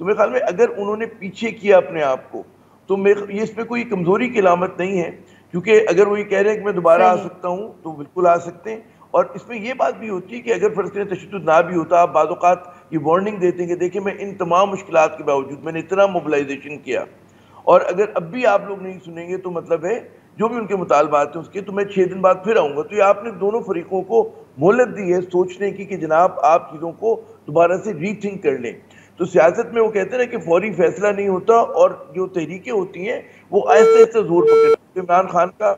تو میرے خیال میں اگر انہوں نے پیچھے کیا اپنے آپ کو تو یہ اس پہ کوئی کمزوری کی علامت نہیں ہے، کیونکہ اگر وہ یہ کہہ رہے ہیں کہ میں دوبارہ آ سکتا ہوں تو بالکل آ سکتے ہیں. اور اس میں یہ بات بھی ہوتی ہے کہ اگر فرض کریں تشدد نہ بھی ہوتا، آپ بعض اوقات یہ وارننگ دیتے ہیں کہ دیکھیں میں ان تمام مشکلات کے باوجود میں نے اتنا موبلائزیشن کیا، اور اگر اب بھی آپ لوگ نہیں سنیں گے تو مطلب ہے جو بھی ان کے مطالبات ہیں اس کے، تو میں 6 دن بعد پھر آؤں گا. تو یہ آپ نے دونوں فریقوں کو مہلت دی ہے سوچنے کی کہ جناب آپ چیزوں کو دوبارہ سے ری تھنک کر لیں. تو سیاست میں وہ کہتے ہیں نا کہ فوری فیصلہ نہیں ہوتا، اور جو تحریکیں ہوتی ہیں وہ آہستہ آہستہ زور پکڑتی. عمران خان کا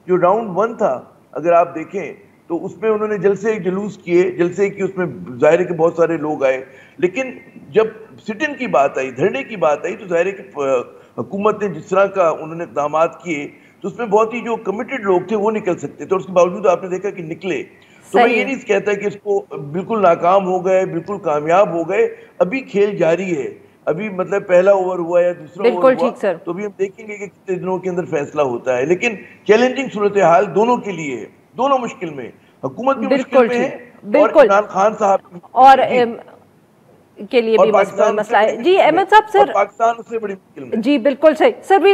جو راؤنڈ 1 تھا اگر آپ دیکھیں تو اس میں انہوں نے جلسے جلوس کیے، جلسے کی اس میں ظاہر ہے کہ بہت سارے لوگ آئے، لیکن جب سٹ ان کی بات آئی، دھرنے کی بات آئی، تو ظاہر ہے کہ حکومت نے جس طرح کا انہوں نے اقدامات کیے تو اس میں بہت ہی جو کمیٹڈ لوگ تھے وہ نکل سکتے تھے، اور اس کے باوجود آپ نے دیکھا کہ نکلے. تو میں یہ نہیں کہتا کہ اس کو بالکل ناکام ہو گئے، بالکل کامیاب ہو گئے، ابھی کھیل جاری ہے. ابھی مطلب پہلا اوور ہوا یا دوسرا اوور ہوا تو ابھی ہم دیکھیں گے کہ کتنے دنوں کے اندر فیصلہ ہوتا ہے. لیکن چیلنجنگ صورتحال دونوں کے لیے ہے، دونوں مشکل میں، حکومت بھی مشکل میں ہے اور عمران خان صاحب اور کے لیے بھی مسئلہ ہے. جی احمد صاحب سر، پاکستان اس سے بڑی مشکل میں. جی بالکل صحیح sir.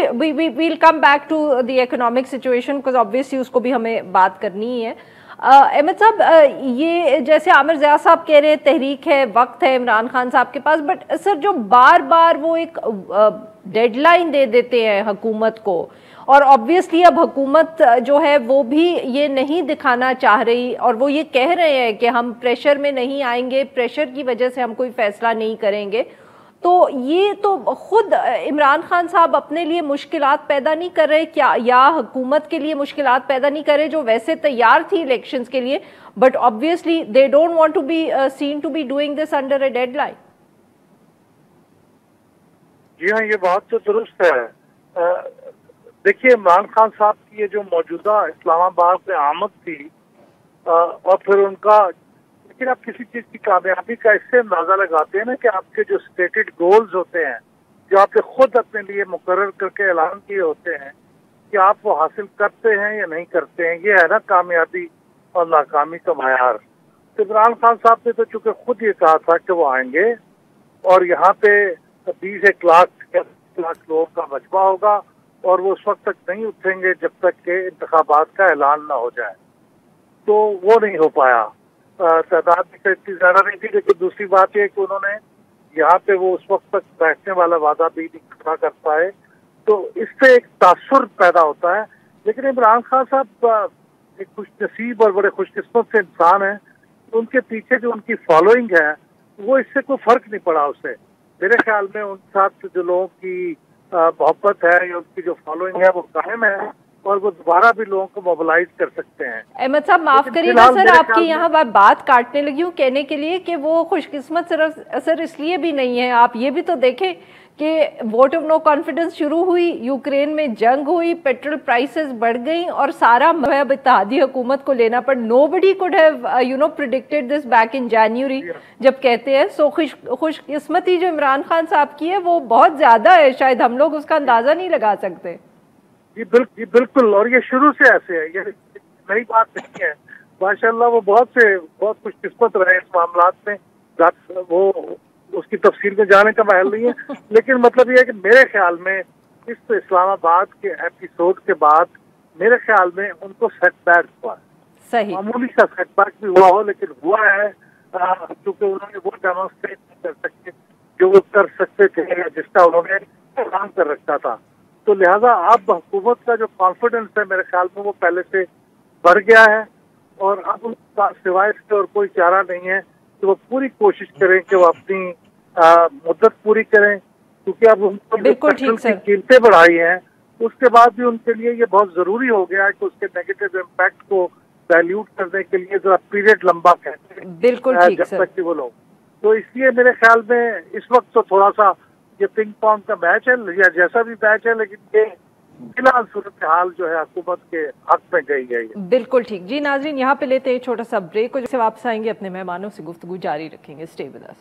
Well come back to the economic situation because obviously اس کو بھی ہمیں بات کرنی ہے. احمد صاحب یہ جیسے عامر ضیاء صاحب کہہ رہے ہیں تحریک ہے، وقت ہے عمران خان صاحب کے پاس، بٹ سر جو بار بار وہ ایک ڈیڈ لائن دے دیتے ہیں حکومت کو، اور obviously اب حکومت جو ہے وہ بھی یہ نہیں دکھانا چاہ رہی، اور وہ یہ کہہ رہے ہیں کہ ہم پریشر میں نہیں آئیں گے، پریشر کی وجہ سے ہم کوئی فیصلہ نہیں کریں گے. تو یہ تو خود عمران خان صاحب اپنے لیے مشکلات پیدا نہیں کر رہے کیا، یا حکومت کے لیے مشکلات پیدا نہیں کر رہے جو ویسے تیار تھی الیکشنز کے لیے، but obviously they don't want to be seen to be doing this under a deadline. جی ہاں، یہ بات تو درست ہے. دیکھیے عمران خان صاحب کی یہ جو موجودہ اسلام آباد میں آمد تھی اور پھر ان کا، لیکن آپ کسی چیز کی کامیابی کا اس سے اندازہ لگاتے ہیں نا کہ آپ کے جو اسٹیٹڈ گولز ہوتے ہیں، جو آپ نے خود اپنے لیے مقرر کر کے اعلان کیے ہوتے ہیں، کہ آپ وہ حاصل کرتے ہیں یا نہیں کرتے ہیں. یہ ہے نا کامیابی اور ناکامی کا معیار. تو عمران خان صاحب نے تو چونکہ خود یہ کہا تھا کہ وہ آئیں گے اور یہاں پہ 20 لاکھ لوگوں کا مجمع ہوگا، اور وہ اس وقت تک نہیں اٹھیں گے جب تک کہ انتخابات کا اعلان نہ ہو جائے. تو وہ نہیں ہو پایا. تعداد بھی اتنی زیادہ نہیں تھی. لیکن دوسری بات یہ کہ انہوں نے یہاں پہ وہ اس وقت تک بیٹھنے والا وعدہ بھی نہیں پورا کر پائے، تو اس سے ایک تاثر پیدا ہوتا ہے. لیکن عمران خان صاحب ایک خوش نصیب اور بڑے خوش قسمت سے انسان ہیں. ان کے پیچھے جو ان کی فالوئنگ ہے وہ اس سے کوئی فرق نہیں پڑا اسے. میرے خیال میں ان ساتھ جو لوگوں کی محبت ہے یا ان کی جو فالوئنگ ہے وہ قائم ہے، اور وہ دوبارہ بھی لوگوں کو موبلائز کر سکتے ہیں. احمد صاحب معاف کریے گا سر، آپ کی یہاں بات کاٹنے لگی ہوں کہنے کے لیے کہ وہ خوش قسمت صرف سر اس لیے بھی نہیں ہے. آپ یہ بھی تو دیکھیں کہ ووٹ آف نو کانفیڈنس شروع ہوئی، یوکرین میں جنگ ہوئی، پیٹرول پرائسز بڑھ گئیں، اور سارا اب اتحادی حکومت کو لینا پڑ. nobody could have predicted this back in January جب کہتے ہیں. سو خوش قسمتی جو عمران خان صاحب کی ہے وہ بہت زیادہ ہے، شاید ہم لوگ اس کا اندازہ نہیں لگا سکتے. جی بالکل، اور یہ شروع سے ایسے ہے، یہ نئی بات نہیں ہے. ماشاءاللہ وہ بہت خوش قسمت رہے اس معاملات میں. وہ اس کی تفصیل میں جانے کا محل نہیں ہے. لیکن مطلب یہ ہے کہ میرے خیال میں اس اسلام آباد کے ایپیسوڈ کے بعد میرے خیال میں ان کو سیٹ بیک ہوا ہے. صحیح، معمولی سا سیٹ بیک بھی ہوا ہو لیکن ہوا ہے، کیونکہ انہوں نے وہ ڈیمانسٹریٹ نہیں کر سکتے جو وہ کر سکتے تھے یا جس کا انہوں نے اعلان کر رکھا تھا. تو لہٰذا اب حکومت کا جو کانفیڈنس ہے میرے خیال میں وہ پہلے سے بڑھ گیا ہے، اور اب ان کا سوائے اس کے اور کوئی چارہ نہیں ہے کہ وہ پوری کوشش کریں کہ وہ اپنی مدت پوری کریں. کیونکہ اب ان کو پیٹرول کی قیمتیں بڑھائی ہیں، اس کے بعد بھی ان کے لیے یہ بہت ضروری ہو گیا ہے کہ اس کے نیگیٹو امپیکٹ کو ڈائلیوٹ کرنے کے لیے ذرا پیریڈ لمبا کہتے ہیں جب تک کہ وہ لوگ. تو اس لیے میرے خیال میں اس وقت تو تھوڑا سا یہ پنگ پونگ کا میچ ہے یا جیسا بھی میچ ہے، لیکن یہ فی الحال صورتحال جو ہے حکومت کے حق میں گئی ہے. بالکل ٹھیک. جی ناظرین، یہاں پہ لیتے ہیں چھوٹا سا بریک، اور جیسے واپس آئیں گے اپنے مہمانوں سے گفتگو جاری رکھیں گے. Stay with us.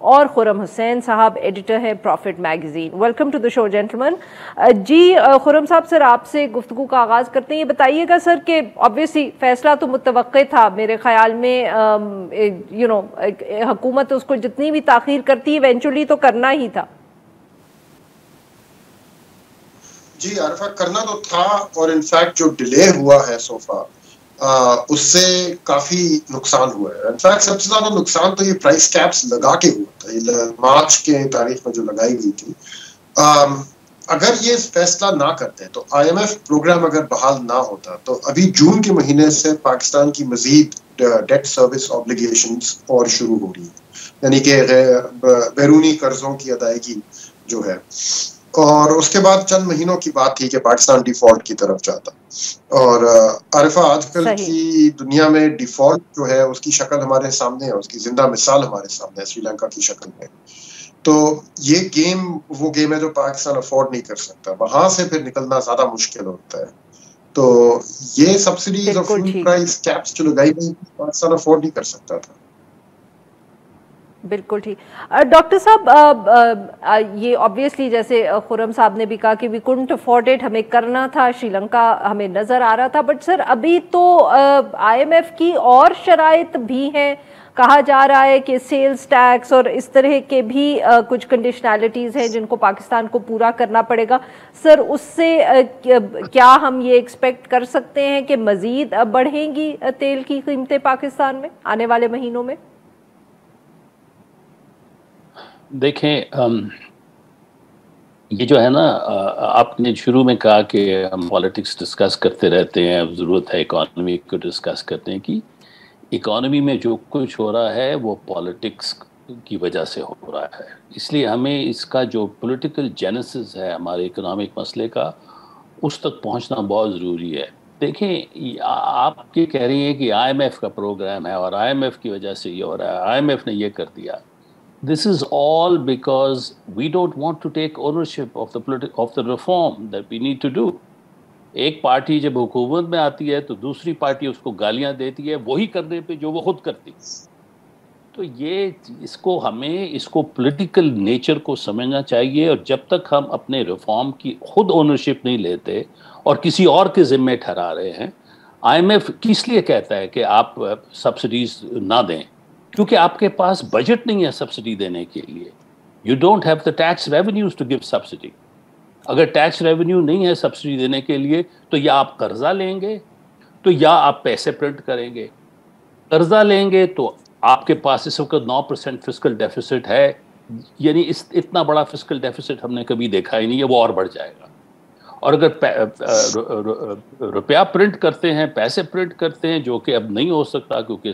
اور خرم حسین صاحب ایڈیٹر ہیں profit magazine. Welcome to the show gentleman. جی خرم صاحب، سر آپ سے گفتگو کا آغاز کرتے ہیں۔ یہ بتائیے گا سر کہ آبویسلی فیصلہ تو متوقع تھا میرے خیال میں، حکومت اس کو جتنی بھی تاخیر کرتی ایونچولی تو کرنا ہی تھا۔ جی عارفہ، کرنا تو تھا، اور انفیکٹ جو ڈیلے ہوا ہے صوفا اس سے کافی نقصان ہوا ہے۔ انفیکٹ سب سے زیادہ نقصان تو یہ پرائس کیپس لگا کے ہوا تھا، یہ مارچ کے تاریخ میں جو لگائی گئی تھی۔ اگر یہ فیصلہ نہ کرتے تو آئی ایم ایف پروگرام اگر بحال نہ ہوتا تو ابھی جون کے مہینے سے پاکستان کی مزید ڈیٹ سروس آبلیگیشنز اور شروع ہو رہی ہیں، یعنی کہ بیرونی قرضوں کی ادائیگی جو ہے، اور اس کے بعد چند مہینوں کی بات تھی کہ پاکستان ڈیفالٹ کی طرف جاتا۔ اور عارفہ آج کل کی دنیا میں ڈیفالٹ جو ہے اس کی شکل ہمارے سامنے ہے، اس کی زندہ مثال ہمارے سامنے ہے سری لنکا کی شکل میں۔ تو یہ گیم وہ گیم ہے جو پاکستان افورڈ نہیں کر سکتا، وہاں سے پھر نکلنا زیادہ مشکل ہوتا ہے۔ تو یہ سبسڈیز اور فوڈ پرائس کیپس جو لگائی گئی پاکستان افورڈ نہیں کر سکتا تھا۔ بالکل ٹھیک۔ ڈاکٹر صاحب، یہ آبویسلی جیسے خرم صاحب نے بھی کہا کہ وی کونٹ افورڈ اٹ، ہمیں کرنا تھا، شری لنکا ہمیں نظر آ رہا تھا، بٹ سر ابھی تو آئی ایم ایف کی اور شرائط بھی ہیں، کہا جا رہا ہے کہ سیلز ٹیکس اور اس طرح کے بھی کچھ کنڈیشنالٹیز ہیں جن کو پاکستان کو پورا کرنا پڑے گا۔ سر اس سے کیا ہم یہ ایکسپیکٹ کر سکتے ہیں کہ مزید بڑھیں گی تیل کی قیمتیں پاکستان میں آنے والے مہینوں میں؟ دیکھیں، یہ جو ہے نا، آپ نے شروع میں کہا کہ ہم پالیٹکس ڈسکس کرتے رہتے ہیں، ضرورت ہے اکانومی کو ڈسکس کرنے کی۔ اکانومی میں جو کچھ ہو رہا ہے وہ پالیٹکس کی وجہ سے ہو رہا ہے، اس لیے ہمیں اس کا جو پولیٹیکل جینیسس ہے ہمارے اکنامک مسئلے کا، اس تک پہنچنا بہت ضروری ہے۔ دیکھیں، آپ یہ کہہ رہی ہیں کہ آئی ایم ایف کا پروگرام ہے اور آئی ایم ایف کی وجہ سے یہ ہو رہا ہے، آئی ایم ایف نے یہ کر دیا۔ This is all because we don't want to take ownership of the reform that we need to do. ایک پارٹی جب حکومت میں آتی ہے تو دوسری پارٹی اس کو گالیاں دیتی ہے وہی کرنے پہ جو وہ خود کرتی۔ تو ہمیں اس کو پولیٹیکل نیچر کو سمجھنا چاہیے، اور جب تک ہم اپنے ریفارم کی خود اونرشپ نہیں لیتے اور کسی اور کے ذمے ٹھہرا رہے ہیں، آئی ایم ایف کس لیے کہتا ہے کہ آپ سبسڈیز نہ دیں؟ کیونکہ آپ کے پاس بجٹ نہیں ہے سبسڈی دینے کے لیے۔ You don't have the tax revenues to give subsidy. اگر ٹیکس ریونیو نہیں ہے سبسڈی دینے کے لیے تو یا آپ قرضہ لیں گے تو یا آپ پیسے پرنٹ کریں گے۔ قرضہ لیں گے تو آپ کے پاس اس وقت 9% فسکل ڈیفیسٹ ہے، یعنی اتنا بڑا فسکل ڈیفیسٹ ہم نے کبھی دیکھا ہی نہیں ہے، وہ اور بڑھ جائے گا۔ اور اگر روپیہ پرنٹ کرتے ہیں، پیسے پرنٹ کرتے ہیں، جو کہ اب نہیں ہو سکتا کیونکہ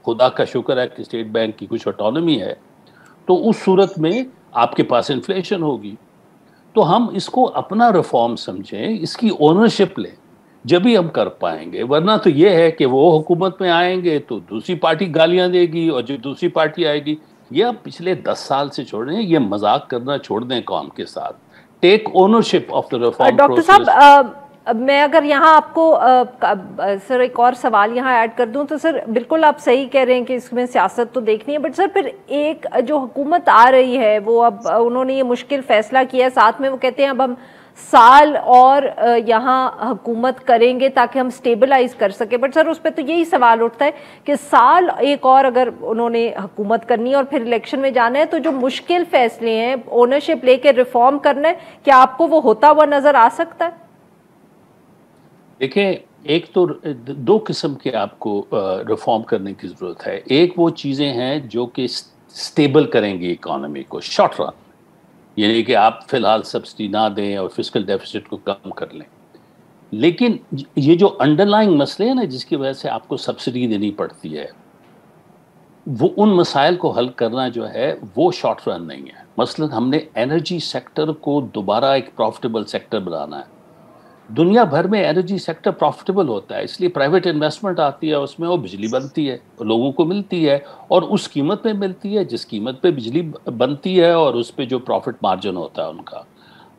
خدا کا شکر ہے کہ اسٹیٹ بینک کی کچھ آٹونومی ہے، تو اس صورت میں آپ کے پاس انفلیشن ہوگی۔ تو ہم اس کو اپنا ریفارم سمجھیں، اس کی اونرشپ لیں، جب ہی ہم کر پائیں گے۔ ورنہ تو یہ ہے کہ وہ حکومت میں آئیں گے تو دوسری پارٹی گالیاں دے گی، اور جب دوسری پارٹی آئے گی، یہ آپ پچھلے 10 سال سے چھوڑ دیں، یہ مذاق کرنا چھوڑ دیں قوم کے ساتھ۔ Take ownership of the reform process. Doctor صاحب، میں اگر یہاں آپ کو سر ایک اور سوال یہاں ایڈ کر دوں تو سر بالکل آپ صحیح کہہ رہے ہیں کہ اس میں سیاست تو دیکھنی ہے، بٹ سر پھر ایک جو حکومت آ رہی ہے وہ اب انہوں نے یہ مشکل فیصلہ کیا ہے، ساتھ میں وہ کہتے ہیں اب ہم سال اور یہاں حکومت کریں گے تاکہ ہم سٹیبلائز کر سکیں، بٹ سر اس پہ تو یہی سوال اٹھتا ہے کہ سال ایک اور اگر انہوں نے حکومت کرنی ہے اور پھر الیکشن میں جانا ہے تو جو مشکل فیصلے ہیں اونرشپ لے کے ریفارم کرنا ہے، کیا آپ کو وہ ہوتا ہوا نظر آ سکتا ہے؟ دیکھیں، ایک تو 2 قسم کے آپ کو ریفارم کرنے کی ضرورت ہے۔ ایک وہ چیزیں ہیں جو کہ سٹیبل کریں گی اکانومی کو شارٹ رن، یعنی کہ آپ فی الحال سبسڈی نہ دیں اور فسکل ڈیفیسٹ کو کم کر لیں۔ لیکن یہ جو انڈر لائنگ مسئلے ہیں نا جس کی وجہ سے آپ کو سبسڈی دینی پڑتی ہے، وہ ان مسائل کو حل کرنا جو ہے وہ شارٹ رن نہیں ہے۔ مثلا ہم نے انرجی سیکٹر کو دوبارہ ایک پروفٹیبل سیکٹر بنانا ہے۔ دنیا بھر میں انرجی سیکٹر پروفٹیبل ہوتا ہے، اس لیے پرائیویٹ انویسٹمنٹ آتی ہے، اس میں وہ بجلی بنتی ہے، لوگوں کو ملتی ہے، اور اس قیمت پہ ملتی ہے جس قیمت پہ بجلی بنتی ہے، اور اس پہ جو پروفٹ مارجن ہوتا ہے ان کا۔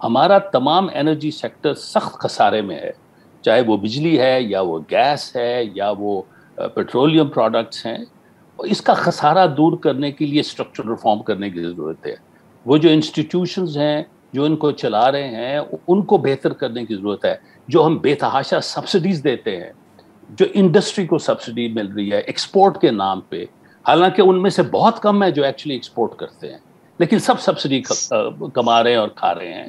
ہمارا تمام انرجی سیکٹر سخت خسارے میں ہے، چاہے وہ بجلی ہے یا وہ گیس ہے یا وہ پیٹرولیم پروڈکٹس ہیں۔ اس کا خسارہ دور کرنے کے لیے اسٹرکچرل ریفارم کرنے کی ضرورت ہے. وہ جو انسٹیٹیوشنز ہیں جو ان کو چلا رہے ہیں ان کو بہتر کرنے کی ضرورت ہے. جو ہم بے تحاشا سبسڈیز دیتے ہیں, جو انڈسٹری کو سبسڈی مل رہی ہے ایکسپورٹ کے نام پہ, حالانکہ ان میں سے بہت کم ہے جو ایکچولی ایکسپورٹ کرتے ہیں, لیکن سب سبسڈی کما رہے ہیں اور کھا رہے ہیں.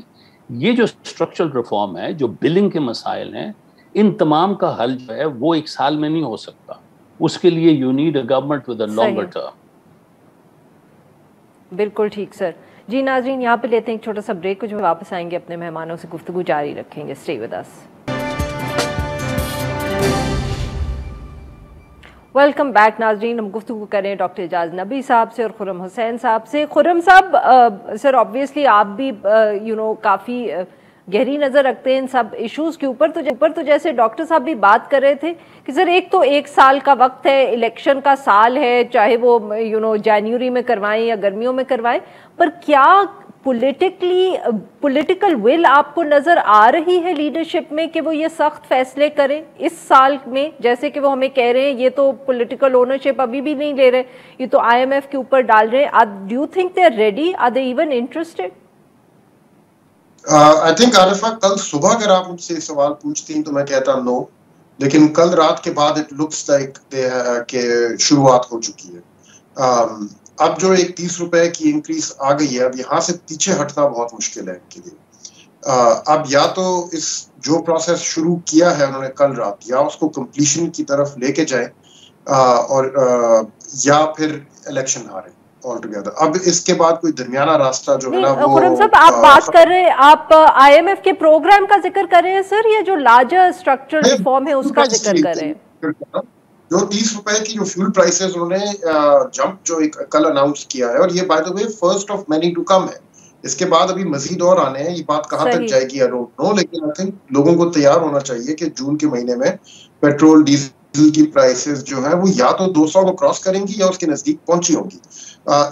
یہ جو اسٹرکچرل ریفارم ہے, جو بلنگ کے مسائل ہیں, ان تمام کا حل جو ہے وہ ایک سال میں نہیں ہو سکتا. اس کے لیے you need a government with a longer term. بالکل ٹھیک سر. جی ناظرین, یہاں پہ لیتے ہیں ایک چھوٹا سا بریک, کو جو واپس آئیں گے اپنے مہمانوں سے گفتگو جاری رکھیں گے. Stay with us. Welcome back ناظرین. ہم گفتگو کریں ڈاکٹر اعجاز نبی صاحب سے اور خرم حسین صاحب سے. خرم صاحب, سر آبویسلی آپ بھی کافی گہری نظر رکھتے ہیں ان سب ایشوز کے اوپر. تو جیسے ڈاکٹر صاحب بھی بات کر رہے تھے کہ سر ایک تو 1 سال کا وقت ہے, الیکشن کا سال ہے, چاہے وہ جنوری میں کروائیں یا گرمیوں میں کروائیں, پر کیا پولیٹیکل ول آپ کو نظر آ رہی ہے لیڈرشپ میں کہ وہ یہ سخت فیصلے کریں اس سال میں؟ جیسے کہ وہ ہمیں کہہ رہے ہیں یہ تو پولیٹیکل اونرشپ ابھی بھی نہیں لے رہے, یہ تو IMF کے اوپر ڈال رہے ہیں. Do you think they are ready, are they even interested? I think Arfa کل صبح اگر آپ مجھ سے سوال پوچھتی تو میں کہتا نو, لیکن کل رات کے بعد اٹ لکس لائک کہ شروعات ہو چکی ہے. اب جو ایک 30 روپے کی انکریز آ گئی ہے, اب یہاں سے پیچھے ہٹنا بہت مشکل ہے ان کے لیے. اب یا تو اس جو پروسیس شروع کیا ہے انہوں نے کل رات, یا اس کو کمپلیشن کی طرف لے کے جائیں, اور یا پھر الیکشن ہاریں آل ٹوگیدر. اب اس کے بعد کوئی درمیانہ راستہ جو ہے نا وہ خرم صاحب آپ بات کر رہے ہیں, آپ IMF کے پروگرام کا ذکر کر رہے ہیں سر, یا جو لارجر اسٹرکچرل ریفارم ہے اس کا ذکر کر رہے ہیں؟ جو 30 روپے کی جو فیول پرائسز انہوں نے جمپ جو ایک کل اناؤنس کیا ہے, اور یہ by the way first of many to come ہے. اس کے بعد ابھی مزید اور آنے ہیں, یہ بات کہاں تک جائے گی آئی ڈونٹ نو, لیکن آئی تھنک لوگوں کو تیار ہونا چاہیے کہ جون کے مہینے میں پیٹرول ڈیزل کی پرائسز جو ہیں وہ یا تو 200 کو کراس کریں گی یا اس کے نزدیک پہنچی ہوں گی.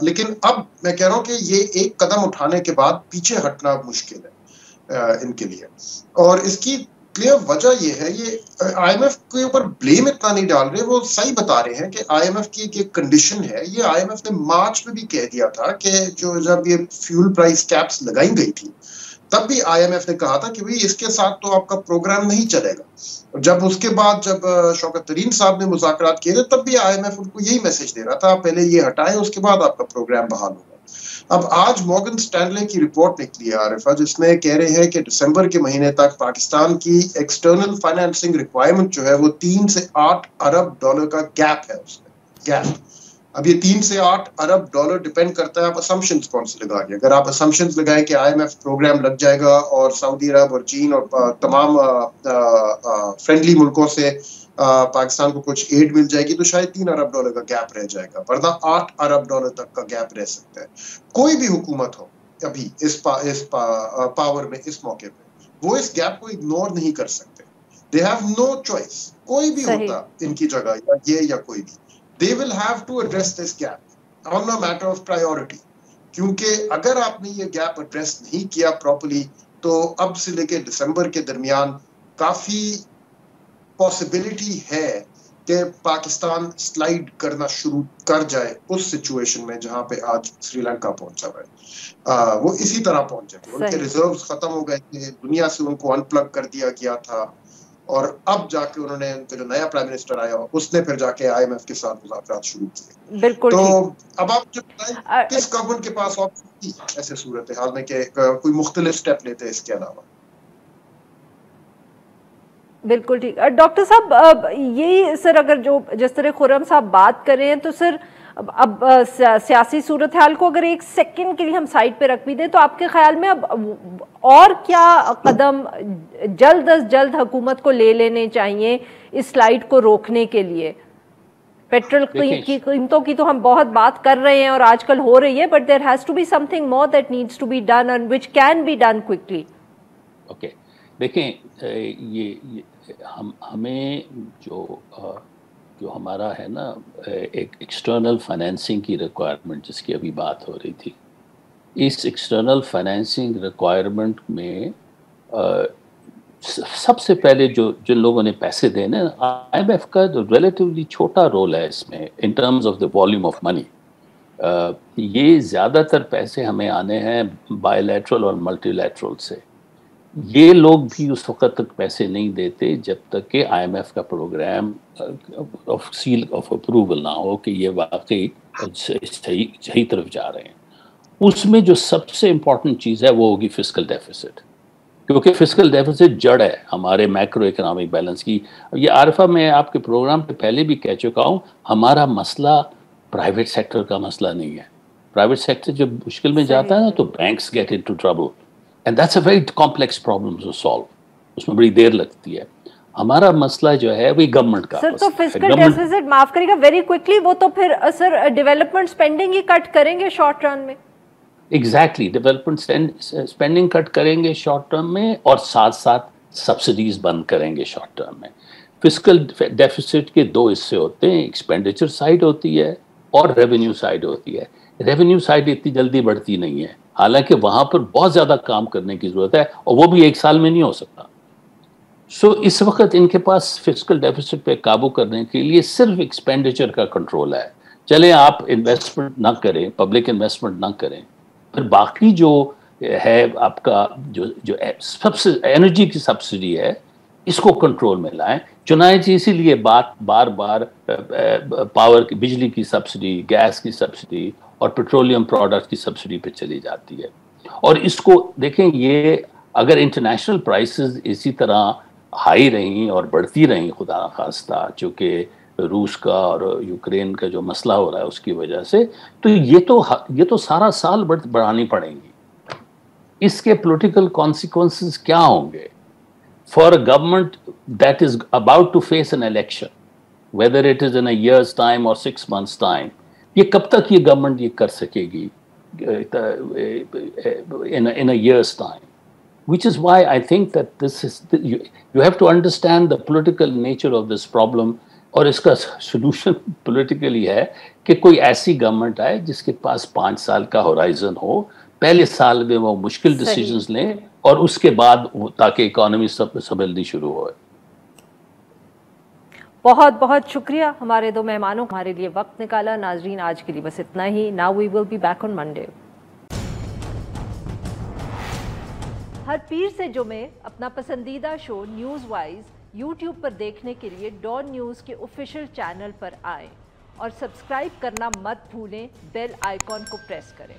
لیکن اب میں کہہ رہا ہوں کہ یہ ایک قدم اٹھانے کے بعد پیچھے ہٹنا مشکل ہے ان کے لیے. اور اس کی کلیئر وجہ یہ ہے, یہ IMF کے اوپر بلیم اتنا نہیں ڈال رہے, وہ صحیح بتا رہے ہیں کہ IMF کی ایک کنڈیشن ہے. یہ IMF نے مارچ میں بھی کہہ دیا تھا کہ جو جب یہ فیول پرائس کیپس لگائی گئی تھی تب بھی IMF نے کہا تھا کہ بھئی اس کے ساتھ تو آپ کا پروگرام نہیں چلے گا. جب اس کے بعد جب شوکت ترین صاحب نے مذاکرات کیے تھے تب بھی IMF ان کو یہی میسج دے رہا تھا, آپ پہلے یہ ہٹائیں اس کے بعد آپ کا پروگرام بحال ہوگا. اب آج مورگن سٹینلے کی رپورٹ نکلی ہے عارفہ, جس میں کہہ رہے ہیں کہ دسمبر کے مہینے تک پاکستان کی ایکسٹرنل فائنینسنگ ریکوائرمنٹ جو ہے وہ 3 سے 8 ارب ڈالر کا گیپ ہے. اس میں گیپ, اب یہ 3 سے 8 ارب ڈالر ڈیپینڈ کرتا ہے آپ اسمپشنز کون سے لگا رہے ہیں. اگر آپ اسمپشنز لگائیں کہ IMF پروگرام لگ جائے گا اور سعودی عرب اور چین اور تمام فرینڈلی ملکوں سے پاکستان کو کچھ ایڈ مل جائے گی تو شاید 3 ارب ڈالر کا گیپ رہ جائے گا, ورنہ 8 ارب ڈالر تک کا گیپ رہ سکتا ہے. کوئی بھی حکومت ہو ابھی اس پاور میں اس موقع پہ, وہ اس گیپ کو اگنور نہیں کر سکتے. They have no choice. کوئی بھی ہوتا ان کی جگہ یا کوئی بھی, they will have to address this gap on a matter of priority. کیونکہ اگر آپ نے یہ گیپ ایڈریس نہیں کیا پراپرلی تو اب سے لے کے دسمبر کے درمیان کافی پاسبلٹی ہے کہ پاکستان سلائیڈ کرنا شروع کر جائے اس سچویشن میں جہاں پہ آج سری لنکا پہنچا ہوا ہے. وہ اسی طرح پہنچے تھے, ان کے ریزروز ختم ہو گئے تھے, دنیا سے ان کو ان پلگ کر دیا گیا تھا, اور اب جا کے انہوں نے جو نیا پرائم منسٹر آیا اس نے پھر جا کے IMF کے ساتھ مذاکرات شروع کیے. بالکل. تو اب آپ جو بتائیں کس گورنمنٹ کے پاس آپشن تھی ایسے صورتحال میں کہ کوئی مختلف سٹیپ لیتے اس کے علاوہ؟ بالکل ٹھیک. ڈاکٹر صاحب یہی سر, اگر جو جس طرح خرم صاحب بات کر رہے ہیں تو سر اب سیاسی صورتحال کو اگر ایک سیکنڈ کے لیے ہم سائڈ پہ رکھ بھی دیں تو آپ کے خیال میں اب اور کیا قدم جلد از جلد حکومت کو لے لینے چاہیے اس سلائیڈ کو روکنے کے لیے؟ پیٹرول کی قیمتوں کی تو ہم بہت بات کر رہے ہیں اور آج کل ہو رہی ہے, but there has to be something more that needs to be done and which can be done quickly. Okay دیکھیں, یہ ہمیں جو ہمارا ہے نا ایک ایکسٹرنل فائنینسنگ کی ریکوائرمنٹ جس کی ابھی بات ہو رہی تھی, اس ایکسٹرنل فائنینسنگ ریکوائرمنٹ میں سب سے پہلے جن لوگوں نے پیسے دینے، IMF کا ریلیٹیولی چھوٹا رول ہے اس میں in terms of the volume of money. یہ زیادہ تر پیسے ہمیں آنے ہیں بائی لیٹرل اور ملٹی لیٹرل سے. یہ لوگ بھی اس وقت تک پیسے نہیں دیتے جب تک کہ IMF کا پروگرام سیل آف اپروول نہ ہو کہ یہ واقعی صحیح طرف جا رہے ہیں. اس میں جو سب سے امپورٹنٹ چیز ہے وہ ہوگی فسکل ڈیفیسٹ، کیونکہ فسکل ڈیفیسٹ جڑ ہے ہمارے میکرو اکنامک بیلنس کی. یہ عارفہ میں آپ کے پروگرام پہ پہلے بھی کہہ چکا ہوں، ہمارا مسئلہ پرائیویٹ سیکٹر کا مسئلہ نہیں ہے. پرائیویٹ سیکٹر جب مشکل میں جاتا ہے نا تو banks get into trouble and that's a very complex problem to solve. اس میں بڑی دیر لگتی ہے. ہمارا مسئلہ جو ہے وہی گورنمنٹ کا. سر تو فسکل ڈیفیسٹ معاف کریے گا ویری کوئکلی، وہ تو پھر سر ڈیولپمنٹ سپینڈنگ ہی کٹ کریں گے شارٹ رن میں. ایگزیکٹلی، ڈیولپمنٹ اسپینڈنگ کٹ کریں گے شارٹ ٹرم میں، اور ساتھ ساتھ سبسڈیز بند کریں گے شارٹ ٹرم میں. فسکل ڈیفیسٹ کے دو حصے ہوتے ہیں، ایکسپینڈیچر سائڈ ہوتی ہے اور ریونیو سائڈ ہوتی ہے. ریونیو سائڈ اتنی جلدی بڑھتی نہیں ہے، حالانکہ وہاں پر بہت زیادہ کام کرنے کی ضرورت ہے، اور وہ بھی ایک سال میں نہیں ہو سکتا. اس وقت ان کے پاس فسکل ڈیفیسٹ پہ قابو کرنے کے لیے صرف ایکسپینڈیچر کا کنٹرول ہے. چلیں آپ انویسٹمنٹ نہ کریں، پبلک انویسٹمنٹ نہ کریں، پھر باقی جو ہے آپ کا جو سب سے انرجی کی سبسڈی ہے اس کو کنٹرول میں لائیں. چنانچہ اسی لیے بار بار پاور کی، بجلی کی سبسڈی، گیس کی سبسڈی اور پیٹرولیم پروڈکٹ کی سبسڈی پہ چلی جاتی ہے. اور اس کو دیکھیں، یہ اگر انٹرنیشنل پرائسز اسی طرح ہائی رہیں اور بڑھتی رہیں خدا نخواستہ، چونکہ روس کا اور یوکرین کا جو مسئلہ ہو رہا ہے اس کی وجہ سے، تو یہ تو سارا سال بڑھانی پڑیں گی. اس کے پولیٹیکل کانسیکوینسز کیا ہوں گے for a government that is about to face an election, whether it is in a year's time اور 6 months ٹائم. یہ کب تک یہ گورنمنٹ یہ کر سکے گی in a year's time? Which is why I think that this is, you have to understand the political nature of this problem. اور اس کا سولوشن پولیٹیکلی ہے کہ کوئی ایسی گورنمنٹ آئے جس کے پاس 5 سال کا ہورائزن ہو. پہلے سال میں وہ مشکل ڈیسیجنز لیں اور اس کے بعد تاکہ اکانومی سنبھلنی شروع ہو. بہت بہت شکریہ ہمارے دو مہمانوں، ہمارے لیے وقت نکالا. ناظرین آج کے لیے بس اتنا ہی. Now we will be back on Monday. ہر پیر سے جمعے اپنا پسندیدہ شو نیوز وائز یوٹیوب پر دیکھنے کے لیے ڈان نیوز کے آفیشیل چینل پر آئیں اور سبسکرائب کرنا مت بھولیں. بیل آئیکن کو پریس کریں.